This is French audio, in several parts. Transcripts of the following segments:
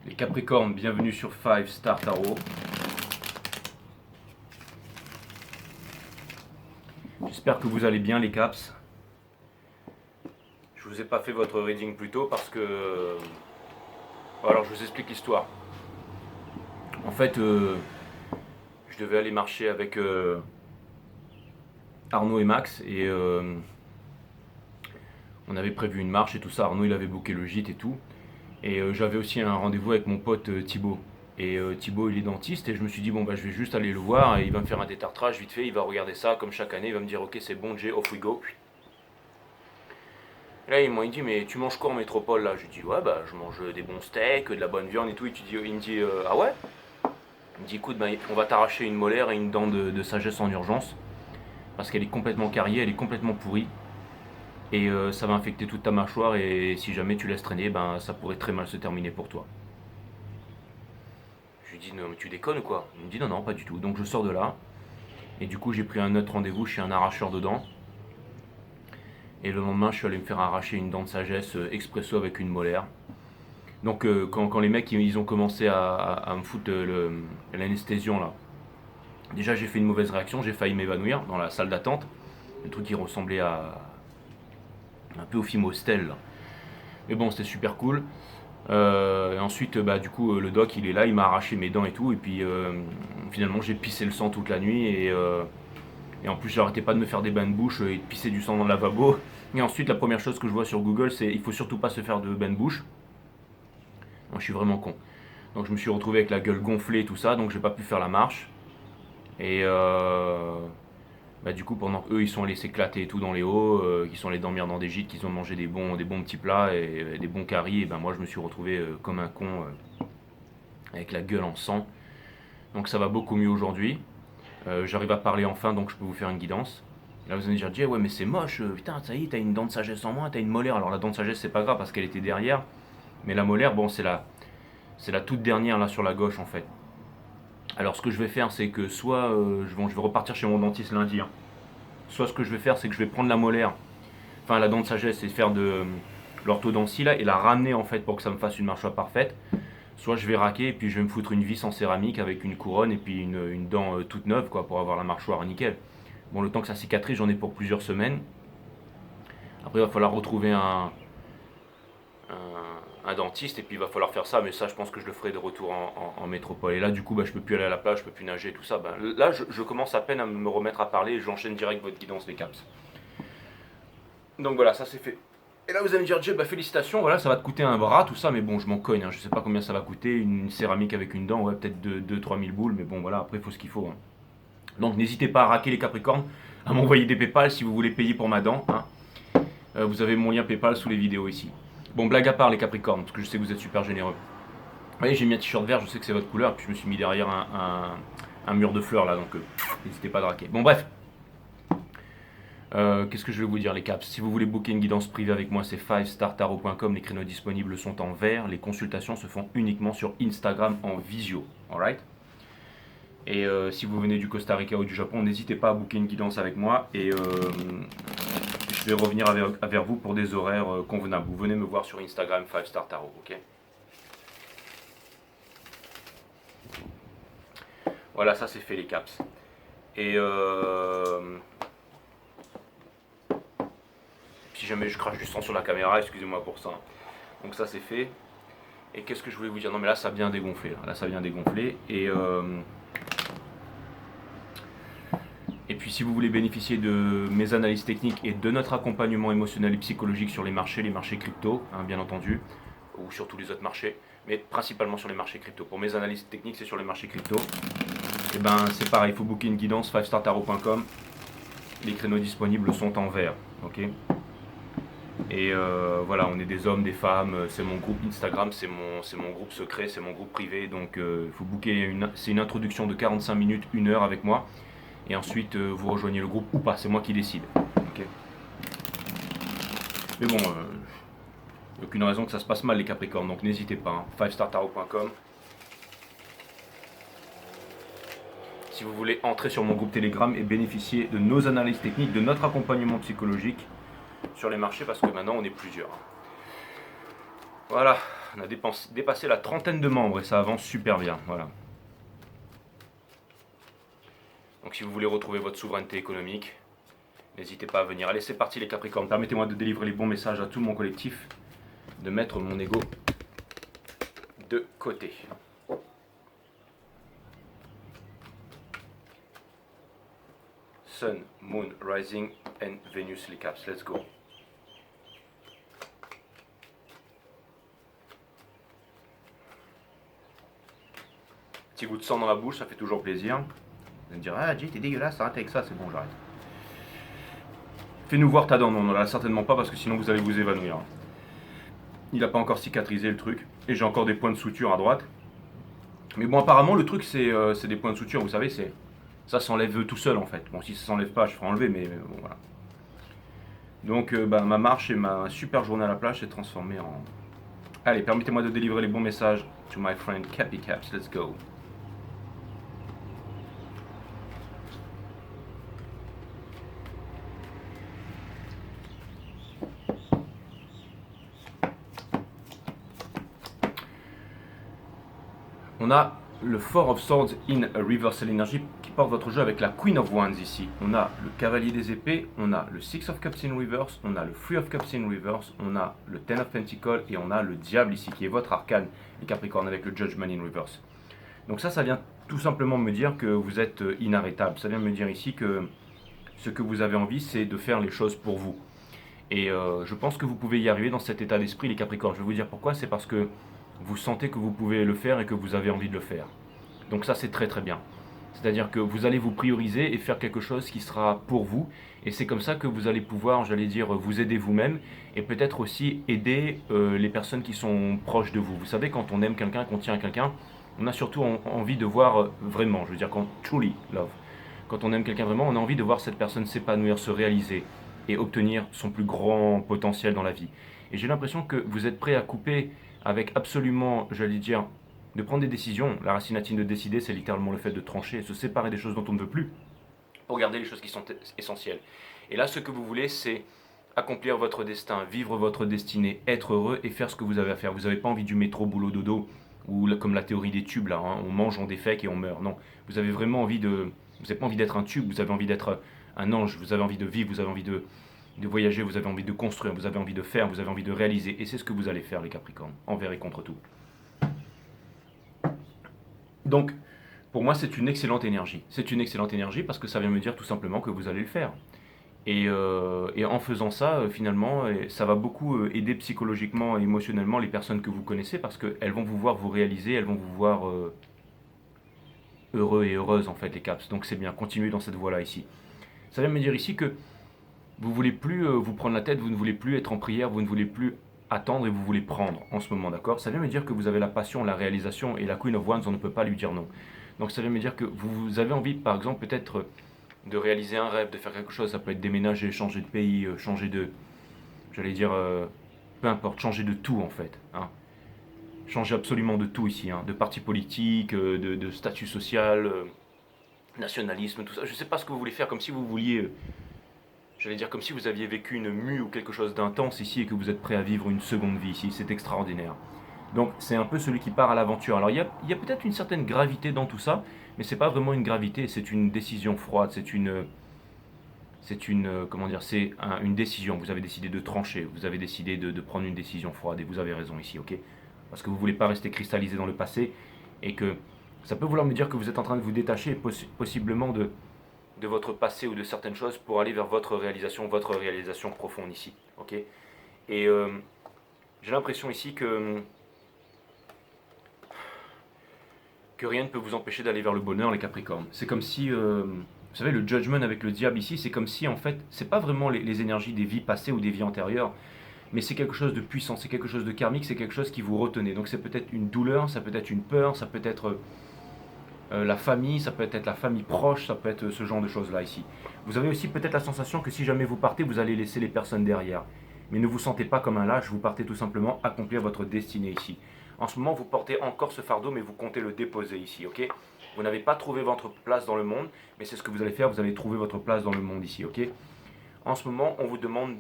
Les Capricornes, bienvenue sur 5 Star Tarot. J'espère que vous allez bien les Caps. Je vous ai pas fait votre reading plus tôt parce que... Alors je vous explique l'histoire. En fait, je devais aller marcher avec Arnaud et Max et on avait prévu une marche et tout ça. Arnaud il avait booké le gîte et tout. Et j'avais aussi un rendez-vous avec mon pote Thibaut. Et Thibaut il est dentiste et je me suis dit bon bah je vais juste aller le voir et il va me faire un détartrage vite fait, il va regarder ça comme chaque année, il va me dire ok c'est bon Jay, off we go. Et là il m'a dit mais tu manges quoi en métropole là? Je lui dis ouais bah je mange des bons steaks, de la bonne viande et tout. Il me dit ah ouais? Il me dit écoute bah, on va t'arracher une molaire et une dent de sagesse en urgence parce qu'elle est complètement carriée, elle est complètement pourrie. Et ça va infecter toute ta mâchoire et si jamais tu laisses traîner, ben ça pourrait très mal se terminer pour toi. Je lui dis non mais tu déconnes ou quoi? Il me dit non non pas du tout. Donc je sors de là et du coup j'ai pris un autre rendez-vous chez un arracheur de dents. Et le lendemain je suis allé me faire arracher une dent de sagesse expresso avec une molaire. Donc quand les mecs ils ont commencé à me foutre l'anesthésion là, déjà j'ai fait une mauvaise réaction, j'ai failli m'évanouir dans la salle d'attente. Le truc qui ressemblait à un peu au film Hostel. Mais bon c'était super cool. Et ensuite, bah, du coup, le doc il est là, il m'a arraché mes dents et tout, et puis finalement j'ai pissé le sang toute la nuit, et en plus j'arrêtais pas de me faire des bains de bouche et de pisser du sang dans le lavabo. Et ensuite, la première chose que je vois sur Google, c'est il faut surtout pas se faire de bains de bouche. Moi je suis vraiment con. Donc je me suis retrouvé avec la gueule gonflée et tout ça, donc j'ai pas pu faire la marche. Et bah, du coup, pendant qu'eux ils sont allés s'éclater et tout dans les hauts, qu'ils sont allés dormir dans des gîtes, qu'ils ont mangé des bons petits plats et des bons caries, et ben moi je me suis retrouvé comme un con avec la gueule en sang. Donc ça va beaucoup mieux aujourd'hui. J'arrive à parler enfin, donc je peux vous faire une guidance. Là vous allez me dire, Jay, ouais mais c'est moche, putain ça y est, t'as une dent de sagesse en moins, t'as une molaire. Alors la dent de sagesse c'est pas grave parce qu'elle était derrière, mais la molaire, bon c'est la toute dernière là sur la gauche en fait. Alors ce que je vais faire c'est que soit je vais repartir chez mon dentiste lundi, hein. Soit ce que je vais faire c'est que je vais prendre la molaire, enfin la dent de sagesse et faire de l'orthodontie là et la ramener en fait pour que ça me fasse une mâchoire parfaite. Soit je vais raquer et puis je vais me foutre une vis en céramique avec une couronne et puis une dent toute neuve quoi pour avoir la mâchoire nickel. Bon le temps que ça cicatrise j'en ai pour plusieurs semaines. Après il va falloir retrouver un dentiste et puis il va falloir faire ça, mais ça je pense que je le ferai de retour en métropole. Et là du coup bah, je peux plus aller à la plage, je peux plus nager tout ça. Bah, là je commence à peine à me remettre à parler et j'enchaîne direct votre guidance les caps. Donc voilà, ça c'est fait. Et là vous allez me dire, Jay, bah félicitations, voilà, ça va te coûter un bras, tout ça, mais bon, je m'en cogne, hein, je sais pas combien ça va coûter, une céramique avec une dent, ouais, peut-être 2-3 000 boules, mais bon, voilà, après, il faut ce qu'il faut. Hein. Donc n'hésitez pas à raquer les Capricornes, à m'envoyer des Paypal si vous voulez payer pour ma dent. Hein. Vous avez mon lien Paypal sous les vidéos ici. Bon, blague à part les Capricornes, parce que je sais que vous êtes super généreux. Vous voyez, j'ai mis un t-shirt vert, je sais que c'est votre couleur, puis je me suis mis derrière un mur de fleurs là, donc n'hésitez pas à raquer. Bon, bref. Qu'est-ce que je vais vous dire les caps? Si vous voulez booker une guidance privée avec moi, c'est 5startarot.com. Les créneaux disponibles sont en vert. Les consultations se font uniquement sur Instagram en visio. Alright? Et si vous venez du Costa Rica ou du Japon, n'hésitez pas à booker une guidance avec moi. Et je vais revenir vers vous pour des horaires convenables. Vous venez me voir sur Instagram 5startarot, ok? Voilà, ça c'est fait les caps. Et si jamais je crache du sang sur la caméra, excusez-moi pour ça. Donc ça c'est fait. Et qu'est-ce que je voulais vous dire? Non mais là ça vient dégonfler. Là ça vient dégonfler. Et puis si vous voulez bénéficier de mes analyses techniques et de notre accompagnement émotionnel et psychologique sur les marchés crypto, hein, bien entendu, ou sur tous les autres marchés, mais principalement sur les marchés crypto. Pour mes analyses techniques, c'est sur les marchés crypto. Et ben c'est pareil, il faut booker une guidance 5startarot.com. Les créneaux disponibles sont en vert, ok? Et voilà, on est des hommes, des femmes, c'est mon groupe Instagram, c'est mon groupe secret, c'est mon groupe privé, donc il faut booker, c'est une introduction de 45 minutes, 1 heure avec moi, et ensuite vous rejoignez le groupe ou pas, c'est moi qui décide. Okay. Mais bon, il n'y a aucune raison que ça se passe mal les Capricornes, donc n'hésitez pas, hein, 5startarot.com. Si vous voulez entrer sur mon groupe Telegram et bénéficier de nos analyses techniques, de notre accompagnement psychologique, sur les marchés parce que maintenant on est plusieurs. Voilà, on a dépassé la trentaine de membres et ça avance super bien. Voilà. Donc si vous voulez retrouver votre souveraineté économique, n'hésitez pas à venir. Allez, c'est parti les Capricornes. Permettez-moi de délivrer les bons messages à tout mon collectif, de mettre mon ego de côté. Sun, Moon, Rising and Venus, les Caps. Let's go. Petit goût de sang dans la bouche, ça fait toujours plaisir. Vous allez me dire, ah Jay, t'es dégueulasse, arrête avec ça, c'est bon, j'arrête. Fais-nous voir ta dent, non, là certainement pas parce que sinon vous allez vous évanouir. Il n'a pas encore cicatrisé le truc, et j'ai encore des points de suture à droite. Mais bon, apparemment le truc c'est des points de suture, vous savez, ça s'enlève tout seul en fait. Bon, si ça s'enlève pas, je ferai enlever, mais bon, voilà. Donc ma marche et ma super journée à la plage s'est transformée en... Allez, permettez-moi de délivrer les bons messages to my friend Cappy Caps, let's go. On a le Four of Swords in a Reversal Energy qui porte votre jeu avec la Queen of Wands ici. On a le Cavalier des épées, on a le Six of Cups in Reverse, on a le Three of Cups in Reverse, on a le Ten of Pentacles et on a le Diable ici qui est votre arcane, les Capricornes avec le Judgment in Reverse. Donc ça vient tout simplement me dire que vous êtes inarrêtable. Ça vient me dire ici que ce que vous avez envie c'est de faire les choses pour vous. Et je pense que vous pouvez y arriver dans cet état d'esprit les Capricornes. Je vais vous dire pourquoi, c'est parce que vous sentez que vous pouvez le faire et que vous avez envie de le faire. Donc ça c'est très très bien. C'est-à-dire que vous allez vous prioriser et faire quelque chose qui sera pour vous. Et c'est comme ça que vous allez pouvoir, j'allais dire, vous aider vous-même et peut-être aussi aider les personnes qui sont proches de vous. Vous savez, quand on aime quelqu'un, qu'on tient à quelqu'un, on a surtout envie de voir vraiment, je veux dire, quand truly love. Quand on aime quelqu'un vraiment, on a envie de voir cette personne s'épanouir, se réaliser et obtenir son plus grand potentiel dans la vie. Et j'ai l'impression que vous êtes prêt à couper avec absolument, j'allais dire, de prendre des décisions. La racine latine de décider, c'est littéralement le fait de trancher, se séparer des choses dont on ne veut plus, pour garder les choses qui sont essentielles. Et là, ce que vous voulez, c'est accomplir votre destin, vivre votre destinée, être heureux et faire ce que vous avez à faire. Vous n'avez pas envie du métro, boulot, dodo, ou comme la théorie des tubes, là, hein, on mange, on défèque et on meurt. Non, vous avez vraiment envie de... Vous n'avez pas envie d'être un tube, vous avez envie d'être un ange, vous avez envie de vivre, vous avez envie de voyager, vous avez envie de construire, vous avez envie de faire, vous avez envie de réaliser. Et c'est ce que vous allez faire, les Capricornes, envers et contre tout. Donc, pour moi, c'est une excellente énergie. C'est une excellente énergie parce que ça vient me dire tout simplement que vous allez le faire. Et en faisant ça, finalement, ça va beaucoup aider psychologiquement et émotionnellement les personnes que vous connaissez parce qu'elles vont vous voir vous réaliser, elles vont vous voir heureux et heureuses en fait, les caps. Donc c'est bien, continuez dans cette voie-là ici. Ça vient me dire ici que vous ne voulez plus vous prendre la tête, vous ne voulez plus être en prière, vous ne voulez plus attendre et vous voulez prendre en ce moment, d'accord? Ça vient me dire que vous avez la passion, la réalisation et la Queen of Wands, on ne peut pas lui dire non. Donc ça vient me dire que vous avez envie, par exemple, peut-être de réaliser un rêve, de faire quelque chose, ça peut être déménager, changer de pays, changer de, j'allais dire, peu importe, changer de tout en fait, hein. Changer absolument de tout ici, hein, de parti politique, de statut social, nationalisme, tout ça. Je ne sais pas ce que vous voulez faire, comme si vous vouliez, j'allais dire, comme si vous aviez vécu une mue ou quelque chose d'intense ici et que vous êtes prêt à vivre une seconde vie ici. C'est extraordinaire. Donc c'est un peu celui qui part à l'aventure. Alors il y a peut-être une certaine gravité dans tout ça, mais c'est pas vraiment une gravité, c'est une décision froide, comment dire, une décision. Vous avez décidé de trancher, vous avez décidé de prendre une décision froide et vous avez raison ici, ok? Parce que vous voulez pas rester cristallisé dans le passé et que ça peut vouloir me dire que vous êtes en train de vous détacher possiblement de votre passé ou de certaines choses pour aller vers votre réalisation profonde ici, ok? Et j'ai l'impression ici que rien ne peut vous empêcher d'aller vers le bonheur, les Capricornes. C'est comme si, vous savez, le judgment avec le diable ici, c'est comme si, en fait, c'est pas vraiment les énergies des vies passées ou des vies antérieures, mais c'est quelque chose de puissant, c'est quelque chose de karmique, c'est quelque chose qui vous retenait. Donc c'est peut-être une douleur, ça peut être une peur, ça peut être la famille, ça peut être la famille proche, ça peut être ce genre de choses-là ici. Vous avez aussi peut-être la sensation que si jamais vous partez, vous allez laisser les personnes derrière. Mais ne vous sentez pas comme un lâche, vous partez tout simplement accomplir votre destinée ici. En ce moment, vous portez encore ce fardeau, mais vous comptez le déposer ici, ok? Vous n'avez pas trouvé votre place dans le monde, mais c'est ce que vous allez faire, vous allez trouver votre place dans le monde ici, ok? En ce moment, on vous demande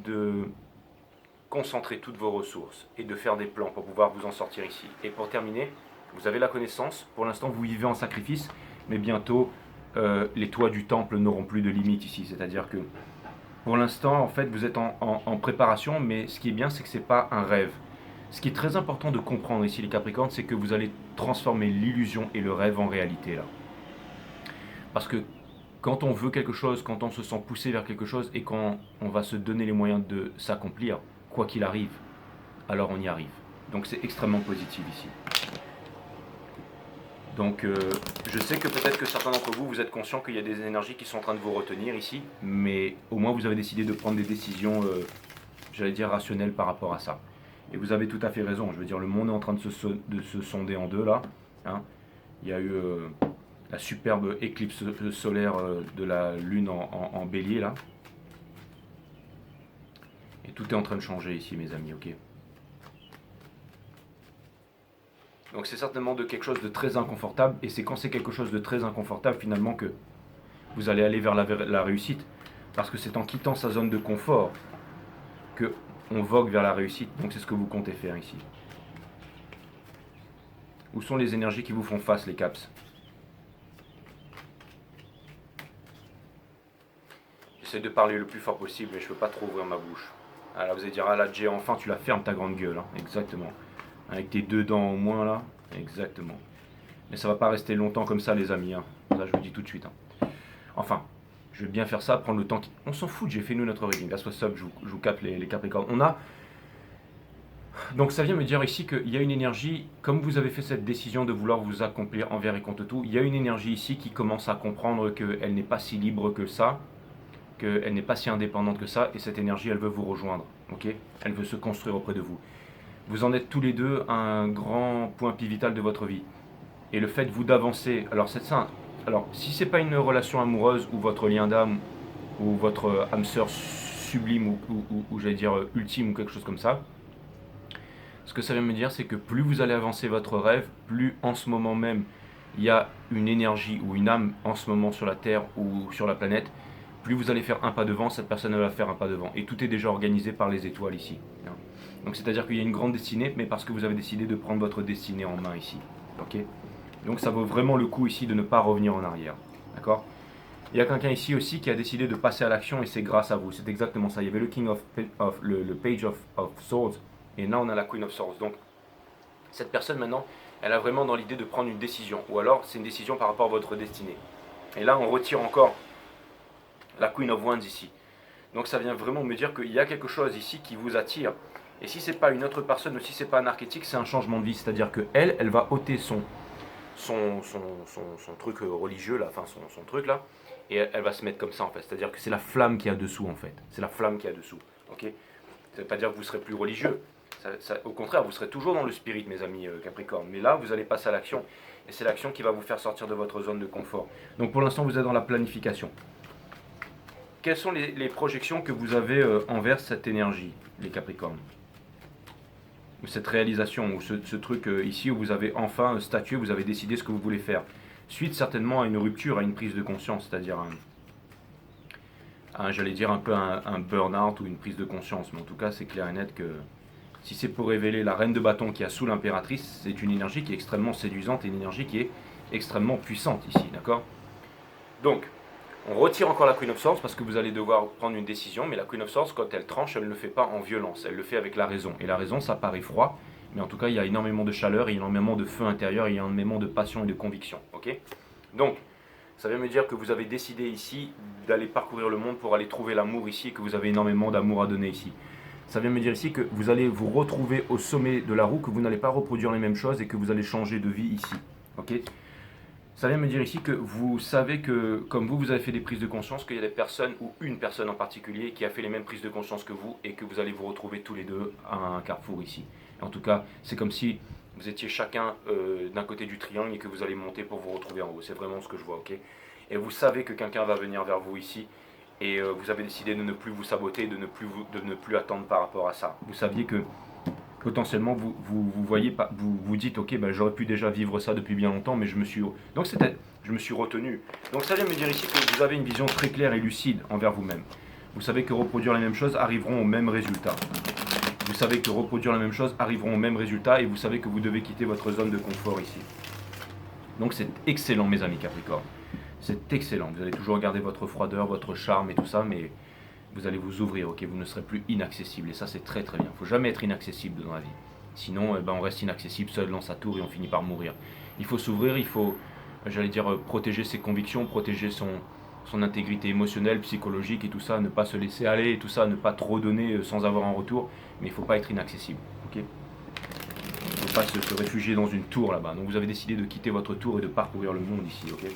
concentrer toutes vos ressources et de faire des plans pour pouvoir vous en sortir ici. Et pour terminer, vous avez la connaissance. Pour l'instant, vous vivez en sacrifice, mais bientôt, les toits du temple n'auront plus de limite ici. C'est-à-dire que pour l'instant, en fait, vous êtes en préparation, mais ce qui est bien, c'est que ce n'est pas un rêve. Ce qui est très important de comprendre ici, les Capricornes, c'est que vous allez transformer l'illusion et le rêve en réalité, là. Parce que quand on veut quelque chose, quand on se sent poussé vers quelque chose et quand on va se donner les moyens de s'accomplir, quoi qu'il arrive, alors on y arrive. Donc c'est extrêmement positif ici. Donc je sais que peut-être que certains d'entre vous, vous êtes conscients qu'il y a des énergies qui sont en train de vous retenir ici, mais au moins vous avez décidé de prendre des décisions, j'allais dire rationnelles par rapport à ça. Et vous avez tout à fait raison, je veux dire, le monde est en train de se sonder en deux là. Hein. Il y a eu la superbe éclipse solaire de la lune en bélier là. Et tout est en train de changer ici mes amis, ok? Donc c'est certainement de quelque chose de très inconfortable, et c'est quand c'est quelque chose de très inconfortable finalement que vous allez aller vers la réussite. Parce que c'est en quittant sa zone de confort que on vogue vers la réussite. Donc c'est ce que vous comptez faire ici. Où sont les énergies qui vous font face, les caps? J'essaie de parler le plus fort possible, mais je ne peux pas trop ouvrir ma bouche. Alors vous allez dire, ah là Jay, enfin tu la fermes ta grande gueule, hein. Exactement. Avec tes 2 dents au moins là, exactement. Mais ça va pas rester longtemps comme ça les amis, hein. Ça je vous dis tout de suite. Hein. Enfin, je vais bien faire ça, prendre le temps. On s'en fout, j'ai fait nous notre reading. That's what's up, je vous capte les Capricornes. On a... Donc ça vient me dire ici qu'il y a une énergie, comme vous avez fait cette décision de vouloir vous accomplir envers et contre tout, il y a une énergie ici qui commence à comprendre qu'elle n'est pas si libre que ça, qu'elle n'est pas si indépendante que ça, et cette énergie, elle veut vous rejoindre, ok? Elle veut se construire auprès de vous. Vous en êtes tous les deux à un grand point pivotal de votre vie. Et le fait, vous, d'avancer, alors c'est ça, alors si c'est pas une relation amoureuse, ou votre lien d'âme, ou votre âme sœur sublime, ou j'allais dire ultime, ou quelque chose comme ça, ce que ça veut me dire, c'est que plus vous allez avancer votre rêve, plus en ce moment même, il y a une énergie, ou une âme en ce moment sur la Terre, ou sur la planète, plus vous allez faire un pas devant, cette personne va faire un pas devant. Et tout est déjà organisé par les étoiles ici. Donc c'est-à-dire qu'il y a une grande destinée, mais parce que vous avez décidé de prendre votre destinée en main ici. Ok? Donc ça vaut vraiment le coup ici de ne pas revenir en arrière. D'accord? Il y a quelqu'un ici aussi qui a décidé de passer à l'action, et c'est grâce à vous. C'est exactement ça. Il y avait le King le Page of Swords, et là on a la Queen of Swords. Donc cette personne maintenant, elle a vraiment dans l'idée de prendre une décision. Ou alors c'est une décision par rapport à votre destinée. Et là on retire encore la Queen of Wands ici. Donc ça vient vraiment me dire qu'il y a quelque chose ici qui vous attire. Et si c'est pas une autre personne, ou si c'est pas un archétype, c'est un changement de vie. C'est-à-dire que elle va ôter son truc religieux, là, enfin son truc là, et elle va se mettre comme ça en fait. C'est-à-dire que c'est la flamme qui est dessous en fait. C'est la flamme qui est dessous. Ok? Ça ne veut pas dire que vous serez plus religieux. Au contraire, vous serez toujours dans le spirit, mes amis Capricorne. Mais là, vous allez passer à l'action. Et c'est l'action qui va vous faire sortir de votre zone de confort. Donc pour l'instant, vous êtes dans la planification. Quelles sont les projections que vous avez envers cette énergie, les Capricornes? Ou cette réalisation, ou ce truc ici où vous avez enfin statué, vous avez décidé ce que vous voulez faire. Suite certainement à une rupture, à une prise de conscience, c'est-à-dire j'allais dire un peu un burn-out ou une prise de conscience. Mais en tout cas, c'est clair et net que si c'est pour révéler la reine de bâton qui a sous l'impératrice, c'est une énergie qui est extrêmement séduisante et une énergie qui est extrêmement puissante ici, d'accord? Donc, on retire encore la Queen of Swords parce que vous allez devoir prendre une décision, mais la Queen of Swords, quand elle tranche, elle ne le fait pas en violence, elle le fait avec la raison. Et la raison, ça paraît froid, mais en tout cas, il y a énormément de chaleur, il y a énormément de feu intérieur, il y a énormément de passion et de conviction. Ok? Donc, ça veut me dire que vous avez décidé ici d'aller parcourir le monde pour aller trouver l'amour ici, et que vous avez énormément d'amour à donner ici. Ça vient me dire ici que vous allez vous retrouver au sommet de la roue, que vous n'allez pas reproduire les mêmes choses et que vous allez changer de vie ici. Ok? Ça vient me dire ici que vous savez que, comme vous avez fait des prises de conscience, qu'il y a des personnes, ou une personne en particulier, qui a fait les mêmes prises de conscience que vous, et que vous allez vous retrouver tous les deux à un carrefour ici. Et en tout cas, c'est comme si vous étiez chacun d'un côté du triangle et que vous allez monter pour vous retrouver en haut. C'est vraiment ce que je vois, ok? Et vous savez que quelqu'un va venir vers vous ici, et vous avez décidé de ne plus vous saboter, de ne plus attendre par rapport à ça. Vous saviez que potentiellement vous voyez pas, vous dites ok, ben, j'aurais pu déjà vivre ça depuis bien longtemps, mais je me suis retenu. Donc ça vient me dire ici que vous avez une vision très claire et lucide envers vous-même. Vous savez que reproduire les mêmes choses arriveront au même résultat. Vous savez que reproduire la même chose arriveront au même résultat et vous savez que vous devez quitter votre zone de confort ici. Donc c'est excellent mes amis Capricorne. C'est excellent. Vous allez toujours garder votre froideur, votre charme et tout ça, mais vous allez vous ouvrir, ok. Vous ne serez plus inaccessible et ça c'est très très bien. Il ne faut jamais être inaccessible dans la vie. Sinon, on reste inaccessible seul dans sa tour et on finit par mourir. Il faut s'ouvrir, il faut, j'allais dire, protéger ses convictions, protéger son intégrité émotionnelle, psychologique et tout ça, ne pas se laisser aller et tout ça, ne pas trop donner sans avoir un retour, mais il ne faut pas être inaccessible, ok. Il ne faut pas se réfugier dans une tour là-bas. Donc vous avez décidé de quitter votre tour et de parcourir le monde ici, ok.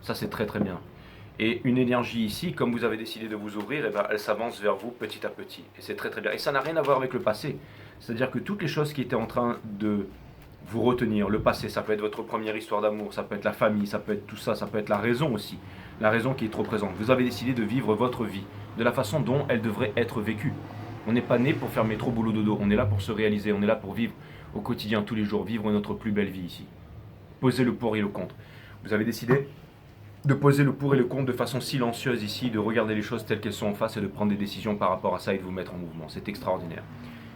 Ça c'est très très bien. Et une énergie ici, comme vous avez décidé de vous ouvrir, elle s'avance vers vous petit à petit. Et c'est très très bien. Et ça n'a rien à voir avec le passé. C'est-à-dire que toutes les choses qui étaient en train de vous retenir, le passé, ça peut être votre première histoire d'amour, ça peut être la famille, ça peut être tout ça, ça peut être la raison aussi. La raison qui est trop présente. Vous avez décidé de vivre votre vie de la façon dont elle devrait être vécue. On n'est pas né pour faire métro, boulot, dodo. On est là pour se réaliser, on est là pour vivre au quotidien, tous les jours, vivre notre plus belle vie ici. Posez le pour et le contre. Vous avez décidé de poser le pour et le contre de façon silencieuse ici, de regarder les choses telles qu'elles sont en face et de prendre des décisions par rapport à ça et de vous mettre en mouvement. C'est extraordinaire.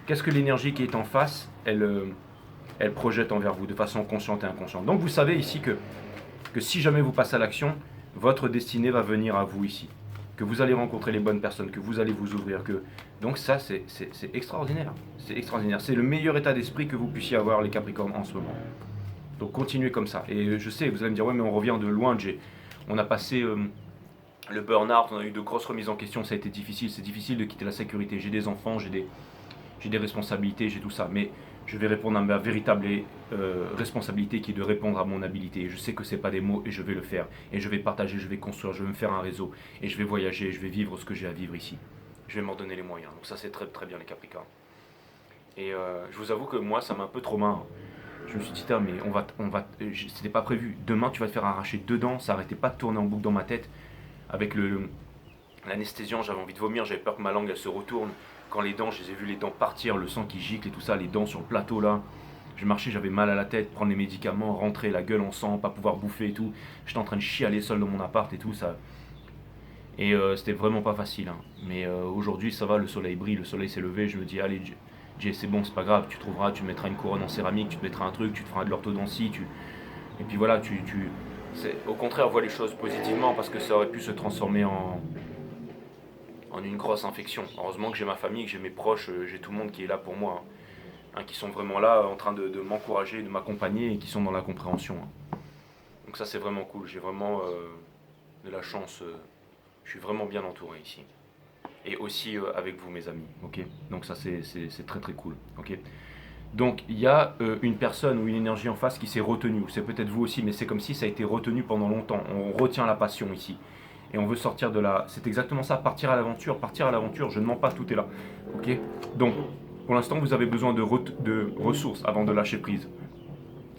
Qu'est-ce que l'énergie qui est en face, elle projette envers vous de façon consciente et inconsciente. Donc vous savez ici que si jamais vous passez à l'action, votre destinée va venir à vous ici. Que vous allez rencontrer les bonnes personnes, que vous allez vous ouvrir. Donc ça, c'est extraordinaire. C'est extraordinaire. C'est le meilleur état d'esprit que vous puissiez avoir, les Capricornes, en ce moment. Donc continuez comme ça. Et je sais, vous allez me dire, ouais, mais on revient de loin, Jay. On a passé le burn-out, on a eu de grosses remises en question, ça a été difficile. C'est difficile de quitter la sécurité. J'ai des enfants, j'ai des responsabilités, j'ai tout ça. Mais je vais répondre à ma véritable responsabilité qui est de répondre à mon habilité. Et je sais que ce n'est pas des mots et je vais le faire. Et je vais partager, je vais construire, je vais me faire un réseau. Et je vais voyager, je vais vivre ce que j'ai à vivre ici. Je vais m'en donner les moyens. Donc ça c'est très très bien les Capricornes. Et je vous avoue que moi ça m'a un peu trop main. Je me suis dit, mais c'était pas prévu. Demain, tu vas te faire arracher 2 dents. Ça arrêtait pas de tourner en boucle dans ma tête. Avec l'anesthésiant, j'avais envie de vomir. J'avais peur que ma langue, elle se retourne. Quand les dents, je les ai vues, les dents partir, le sang qui gicle et tout ça, les dents sur le plateau là. Je marchais, j'avais mal à la tête, prendre les médicaments, rentrer la gueule en sang, pas pouvoir bouffer et tout. J'étais en train de chialer seul dans mon appart et tout ça. Et c'était vraiment pas facile. Hein. Mais aujourd'hui, ça va, le soleil brille, le soleil s'est levé. Je me dis, allez, Jay, c'est bon, c'est pas grave, tu trouveras, tu mettras une couronne en céramique, tu te mettras un truc, tu te feras de l'orthodontie, et puis voilà, au contraire, vois les choses positivement parce que ça aurait pu se transformer en une grosse infection. Heureusement que j'ai ma famille, que j'ai mes proches, j'ai tout le monde qui est là pour moi, hein, qui sont vraiment là en train de m'encourager, de m'accompagner et qui sont dans la compréhension. Hein. Donc ça c'est vraiment cool, j'ai vraiment de la chance, je suis vraiment bien entouré ici. Et aussi avec vous mes amis, ok. Donc ça c'est très très cool, ok. Donc il y a une personne ou une énergie en face qui s'est retenue, c'est peut-être vous aussi, mais c'est comme si ça a été retenu pendant longtemps, on retient la passion ici. Et on veut sortir de là, c'est exactement ça, partir à l'aventure, je ne mens pas, tout est là, ok. Donc pour l'instant vous avez besoin de ressources avant de lâcher prise.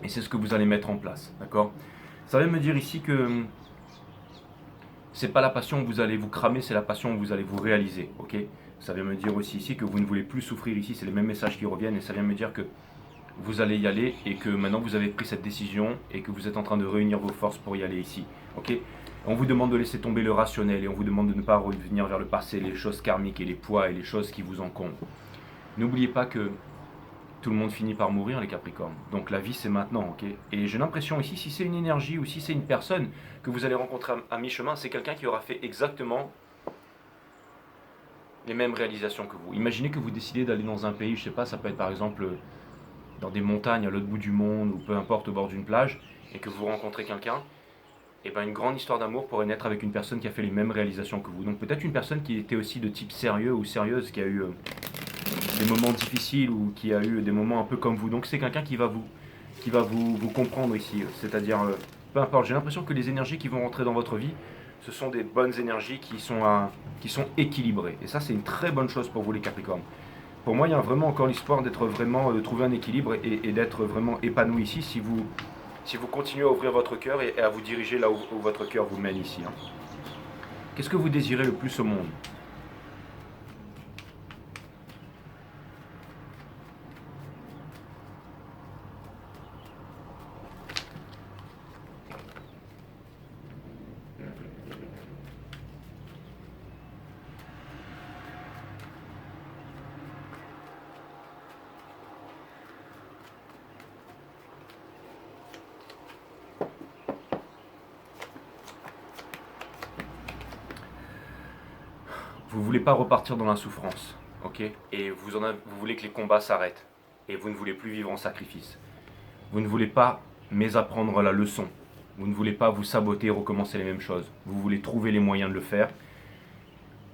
Et c'est ce que vous allez mettre en place, d'accord. Ça veut me dire ici que c'est pas la passion que vous allez vous cramer, c'est la passion que vous allez vous réaliser, ok. Ça vient me dire aussi ici que vous ne voulez plus souffrir ici, c'est les mêmes messages qui reviennent, et ça vient me dire que vous allez y aller et que maintenant vous avez pris cette décision et que vous êtes en train de réunir vos forces pour y aller ici, ok. On vous demande de laisser tomber le rationnel et on vous demande de ne pas revenir vers le passé, les choses karmiques et les poids et les choses qui vous encombrent. N'oubliez pas que tout le monde finit par mourir, les Capricornes. Donc la vie c'est maintenant, ok. Et j'ai l'impression ici, si c'est une énergie ou si c'est une personne que vous allez rencontrer à mi-chemin, c'est quelqu'un qui aura fait exactement les mêmes réalisations que vous. Imaginez que vous décidez d'aller dans un pays, je sais pas, ça peut être par exemple dans des montagnes à l'autre bout du monde ou peu importe au bord d'une plage, et que vous rencontrez quelqu'un, et bien une grande histoire d'amour pourrait naître avec une personne qui a fait les mêmes réalisations que vous. Donc peut-être une personne qui était aussi de type sérieux ou sérieuse, qui a eu des moments difficiles ou qui a eu des moments un peu comme vous. Donc c'est quelqu'un qui va vous comprendre ici. C'est-à-dire, peu importe, j'ai l'impression que les énergies qui vont rentrer dans votre vie, ce sont des bonnes énergies qui sont équilibrées. Et ça, c'est une très bonne chose pour vous, les Capricornes. Pour moi, il y a vraiment encore l'espoir d'être vraiment, de trouver un équilibre et d'être vraiment épanoui ici si vous continuez à ouvrir votre cœur et à vous diriger là où votre cœur vous mène ici. Hein. Qu'est-ce que vous désirez le plus au monde ? Vous voulez pas repartir dans la souffrance, ok? Et vous voulez que les combats s'arrêtent. Et vous ne voulez plus vivre en sacrifice. Vous ne voulez pas mésapprendre la leçon. Vous ne voulez pas vous saboter et recommencer les mêmes choses. Vous voulez trouver les moyens de le faire.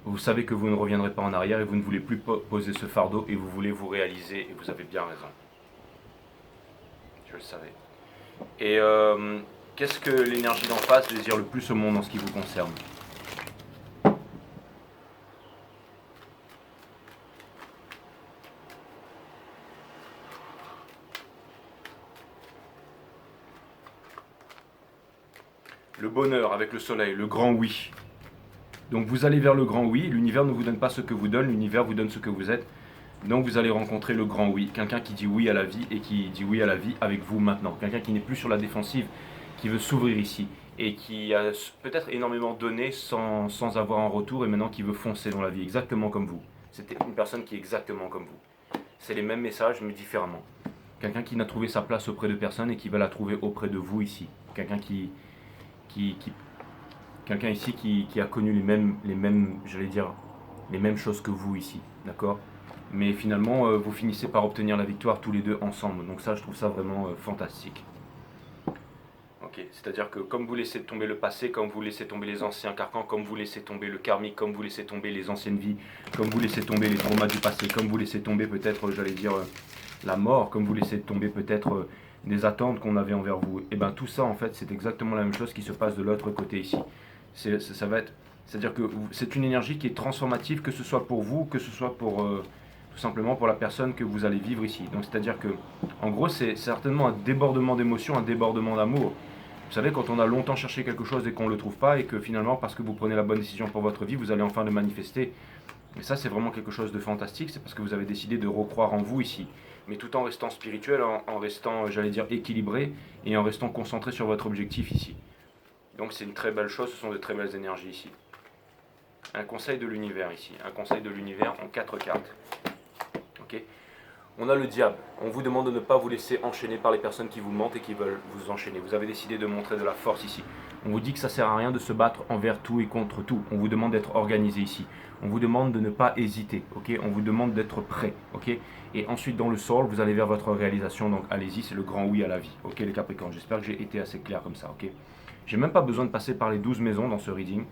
Vous savez que vous ne reviendrez pas en arrière et vous ne voulez plus poser ce fardeau et vous voulez vous réaliser et vous avez bien raison. Je le savais. Et qu'est-ce que l'énergie d'en face désire le plus au monde en ce qui vous concerne? Le bonheur avec le soleil, le grand oui. Donc vous allez vers le grand oui, l'univers ne vous donne pas ce que vous donne, l'univers vous donne ce que vous êtes. Donc vous allez rencontrer le grand oui, quelqu'un qui dit oui à la vie et qui dit oui à la vie avec vous maintenant. Quelqu'un qui n'est plus sur la défensive, qui veut s'ouvrir ici et qui a peut-être énormément donné sans avoir un retour et maintenant qui veut foncer dans la vie, exactement comme vous. C'était une personne qui est exactement comme vous. C'est les mêmes messages mais différemment. Quelqu'un qui n'a trouvé sa place auprès de personne et qui va la trouver auprès de vous ici. Quelqu'un quelqu'un ici qui a connu j'allais dire, les mêmes choses que vous ici, d'accord? Mais finalement, vous finissez par obtenir la victoire tous les deux ensemble. Donc ça, je trouve ça vraiment fantastique. Ok, c'est-à-dire que comme vous laissez tomber le passé, comme vous laissez tomber les anciens carcans, comme vous laissez tomber le karmique, comme vous laissez tomber les anciennes vies, comme vous laissez tomber les traumas du passé, comme vous laissez tomber peut-être, j'allais dire, la mort, comme vous laissez tomber peut-être des attentes qu'on avait envers vous, et bien tout ça, en fait, c'est exactement la même chose qui se passe de l'autre côté ici. Ça va être, c'est-à-dire que c'est une énergie qui est transformative, que ce soit pour vous, que ce soit pour tout simplement pour la personne que vous allez vivre ici. Donc c'est-à-dire que, en gros, c'est certainement un débordement d'émotions, un débordement d'amour. Vous savez, quand on a longtemps cherché quelque chose et qu'on ne le trouve pas, et que finalement, parce que vous prenez la bonne décision pour votre vie, vous allez enfin le manifester. Et ça, c'est vraiment quelque chose de fantastique, c'est parce que vous avez décidé de recroire en vous ici. Mais tout en restant spirituel, en restant, j'allais dire, équilibré, et en restant concentré sur votre objectif ici. Donc c'est une très belle chose, ce sont de très belles énergies ici. Un conseil de l'univers ici, un conseil de l'univers en 4 cartes. Ok. On a le diable, on vous demande de ne pas vous laisser enchaîner par les personnes qui vous mentent et qui veulent vous enchaîner. Vous avez décidé de montrer de la force ici. On vous dit que ça sert à rien de se battre envers tout et contre tout. On vous demande d'être organisé ici. On vous demande de ne pas hésiter, ok. On vous demande d'être prêt, ok. Et ensuite dans le soul, vous allez vers votre réalisation, donc allez-y, c'est le grand oui à la vie, ok les Capricornes. J'espère que j'ai été assez clair comme ça, ok. J'ai même pas besoin de passer par les 12 maisons dans ce reading,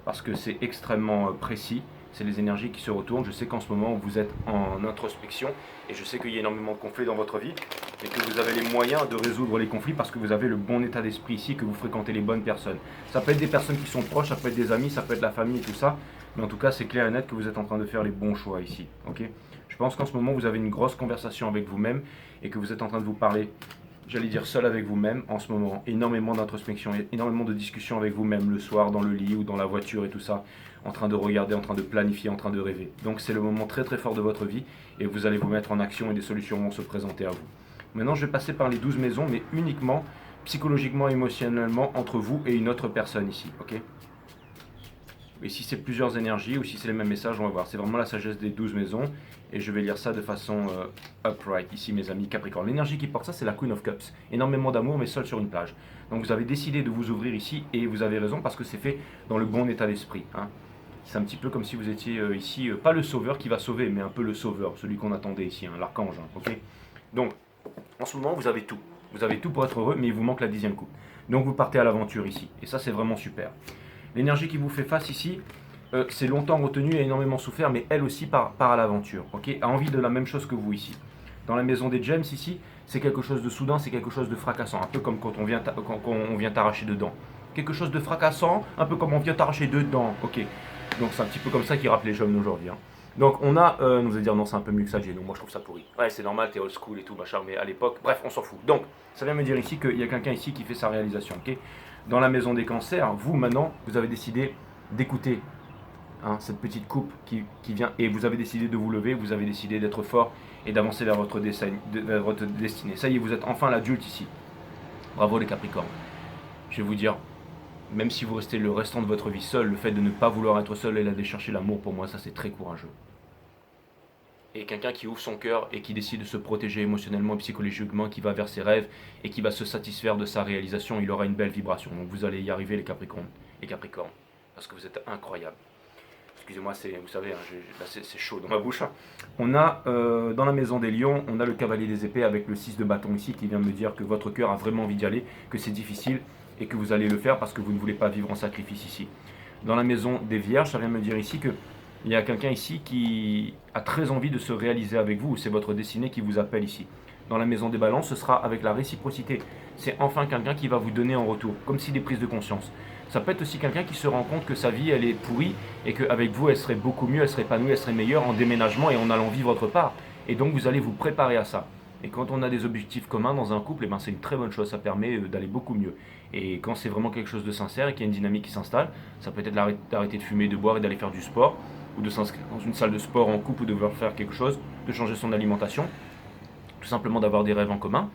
parce que c'est extrêmement précis. C'est les énergies qui se retournent. Je sais qu'en ce moment, vous êtes en introspection et je sais qu'il y a énormément de conflits dans votre vie et que vous avez les moyens de résoudre les conflits parce que vous avez le bon état d'esprit ici, que vous fréquentez les bonnes personnes. Ça peut être des personnes qui sont proches, ça peut être des amis, ça peut être la famille et tout ça. Mais en tout cas, c'est clair et net que vous êtes en train de faire les bons choix ici. Ok. Je pense qu'en ce moment, vous avez une grosse conversation avec vous-même et que vous êtes en train de vous parler, j'allais dire seul avec vous-même en ce moment. Énormément d'introspection, énormément de discussions avec vous-même le soir dans le lit ou dans la voiture et tout ça, en train de regarder, en train de planifier, en train de rêver. Donc c'est le moment très très fort de votre vie et vous allez vous mettre en action et des solutions vont se présenter à vous. Maintenant je vais passer par les 12 maisons mais uniquement psychologiquement, émotionnellement entre vous et une autre personne ici, ok? Et si c'est plusieurs énergies ou si c'est les mêmes messages, on va voir. C'est vraiment la sagesse des 12 maisons. Et je vais lire ça de façon upright, ici mes amis Capricorne. L'énergie qui porte ça, c'est la Queen of Cups. Énormément d'amour, mais seul sur une plage. Donc vous avez décidé de vous ouvrir ici, et vous avez raison, parce que c'est fait dans le bon état d'esprit. Hein. C'est un petit peu comme si vous étiez ici, pas le sauveur qui va sauver, mais un peu le sauveur, celui qu'on attendait ici, hein, l'archange. Hein, ok. Donc, en ce moment, vous avez tout. Vous avez tout pour être heureux, mais il vous manque la 10e coupe. Donc vous partez à l'aventure ici. Et ça, c'est vraiment super. L'énergie qui vous fait face ici, c'est longtemps retenu et énormément souffert, mais elle aussi part à l'aventure, ok, a envie de la même chose que vous ici. Dans la maison des Gems ici, c'est quelque chose de soudain, c'est quelque chose de fracassant, un peu comme quand on vient t'arracher dedans. Quelque chose de fracassant, un peu comme on vient t'arracher dedans, ok. Donc c'est un petit peu comme ça qui rappelle les jeunes d'aujourd'hui. Hein. Donc on a, vous allez dire non c'est un peu mieux que ça, Geno, moi je trouve ça pourri. Ouais c'est normal, t'es old school et tout machin, mais à l'époque, bref on s'en fout. Donc ça vient me dire ici qu'il y a quelqu'un ici qui fait sa réalisation, ok. Dans la maison des cancers, vous maintenant, vous avez décidé d'écouter hein, cette petite coupe qui vient et vous avez décidé de vous lever, vous avez décidé d'être fort et d'avancer vers votre destinée. Ça y est, vous êtes enfin l'adulte ici. Bravo les Capricornes. Je vais vous dire, même si vous restez le restant de votre vie seul, le fait de ne pas vouloir être seul et d'aller chercher l'amour, pour moi, ça c'est très courageux. Et quelqu'un qui ouvre son cœur et qui décide de se protéger émotionnellement et psychologiquement, qui va vers ses rêves et qui va se satisfaire de sa réalisation, il aura une belle vibration. Donc vous allez y arriver les Capricornes, parce que vous êtes incroyables. Excusez-moi, vous savez, hein, là c'est chaud dans ma bouche. Hein. On a dans la maison des lions, on a le cavalier des épées avec le 6 de bâton ici qui vient me dire que votre cœur a vraiment envie d'y aller, que c'est difficile et que vous allez le faire parce que vous ne voulez pas vivre en sacrifice ici. Dans la maison des vierges, ça vient me dire ici que il y a quelqu'un ici qui a très envie de se réaliser avec vous, c'est votre destinée qui vous appelle ici. Dans la maison des balances, ce sera avec la réciprocité. C'est enfin quelqu'un qui va vous donner en retour, comme si des prises de conscience. Ça peut être aussi quelqu'un qui se rend compte que sa vie, elle est pourrie et qu'avec vous, elle serait beaucoup mieux, elle serait épanouie, elle serait meilleure en déménagement et en allant vivre autre part. Et donc, vous allez vous préparer à ça. Et quand on a des objectifs communs dans un couple, eh ben, c'est une très bonne chose, ça permet d'aller beaucoup mieux. Et quand c'est vraiment quelque chose de sincère et qu'il y a une dynamique qui s'installe, ça peut être d'arrêter de fumer, de boire et d'aller faire du sport, ou de s'inscrire dans une salle de sport en couple ou de vouloir faire quelque chose, de changer son alimentation, tout simplement d'avoir des rêves en commun,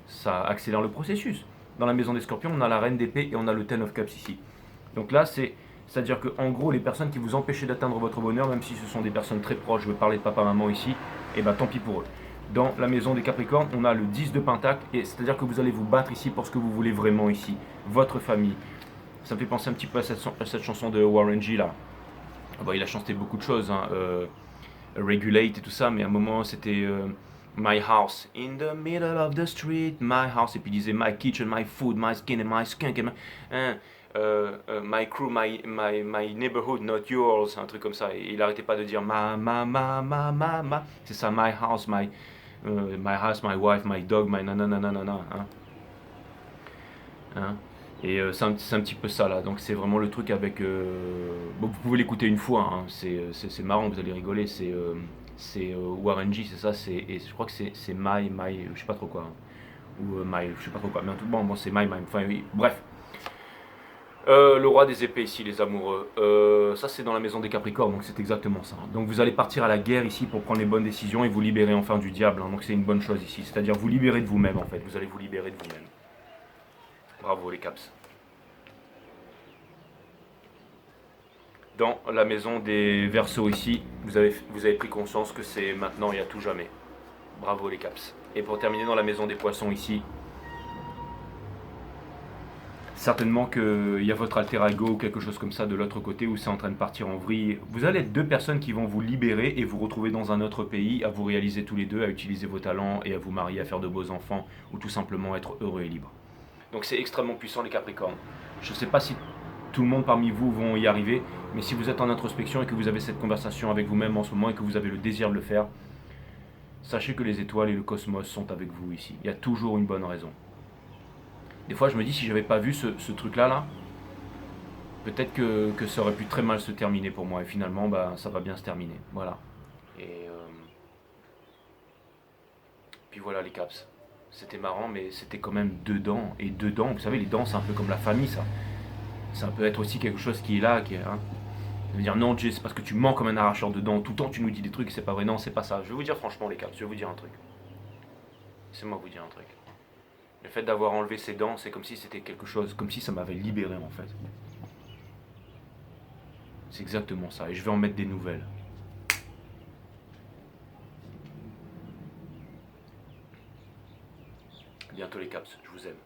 ça accélère le processus. Dans la maison des scorpions, on a la reine d'épée et on a le Ten of Cups ici. Donc là, c'est-à-dire que en gros, les personnes qui vous empêchaient d'atteindre votre bonheur, même si ce sont des personnes très proches, je veux parler de papa-maman ici, et ben tant pis pour eux. Dans la maison des Capricornes, on a le 10 de Pentacle, et c'est-à-dire que vous allez vous battre ici pour ce que vous voulez vraiment ici, votre famille. Ça me fait penser un petit peu à cette chanson de Warren G là. Bon, il a chanté beaucoup de choses, hein, Regulate et tout ça, mais à un moment c'était My house in the middle of the street, my house, et puis il disait My kitchen, my food, my skin and my skunk, and my crew, my neighborhood, not yours, un truc comme ça. Et il arrêtait pas de dire ma. C'est ça, my house, my wife, my dog, my nanana. Hein. Et c'est un petit peu ça là. Donc c'est vraiment le truc avec. Bon, vous pouvez l'écouter une fois. Hein. C'est marrant, vous allez rigoler. C'est Warren G, c'est ça. Et je crois que c'est my, je sais pas trop quoi. Hein. Ou my, je sais pas trop quoi. Mais en tout bon, c'est my. Enfin oui. Bref. Le roi des épées ici, les amoureux. Ça, c'est dans la maison des Capricornes, donc c'est exactement ça. Donc vous allez partir à la guerre ici pour prendre les bonnes décisions et vous libérer enfin du diable. Hein. Donc c'est une bonne chose ici. C'est-à-dire vous libérer de vous-même en fait. Vous allez vous libérer de vous-même. Bravo les Caps. Dans la maison des Verseaux ici, vous avez pris conscience que c'est maintenant et à tout jamais. Bravo les Caps. Et pour terminer dans la maison des Poissons ici, certainement qu'il y a votre alter ego ou quelque chose comme ça de l'autre côté où c'est en train de partir en vrille. Vous allez être deux personnes qui vont vous libérer et vous retrouver dans un autre pays, à vous réaliser tous les deux, à utiliser vos talents et à vous marier, à faire de beaux enfants ou tout simplement être heureux et libre. Donc c'est extrêmement puissant les Capricornes. Je ne sais pas si tout le monde parmi vous vont y arriver, mais si vous êtes en introspection et que vous avez cette conversation avec vous-même en ce moment et que vous avez le désir de le faire, sachez que les étoiles et le cosmos sont avec vous ici. Il y a toujours une bonne raison. Des fois, je me dis, si j'avais pas vu ce truc-là, peut-être que ça aurait pu très mal se terminer pour moi. Et finalement, bah, ça va bien se terminer. Voilà. Et puis voilà les caps. C'était marrant, mais c'était quand même dedans. Et dedans, vous savez, les dents, c'est un peu comme la famille, ça. Ça peut être aussi quelque chose qui est là, qui est. Hein. Je veux dire, non, Jay, c'est parce que tu mens comme un arracheur de dents. Tout le temps, tu nous dis des trucs, c'est pas vrai. Non, c'est pas ça. Je vais vous dire franchement, les caps, je vais vous dire un truc. Laissez-moi vous dire un truc. Le fait d'avoir enlevé ses dents, c'est comme si c'était quelque chose, comme si ça m'avait libéré en fait. C'est exactement ça, et je vais en mettre des nouvelles. À bientôt les caps, je vous aime.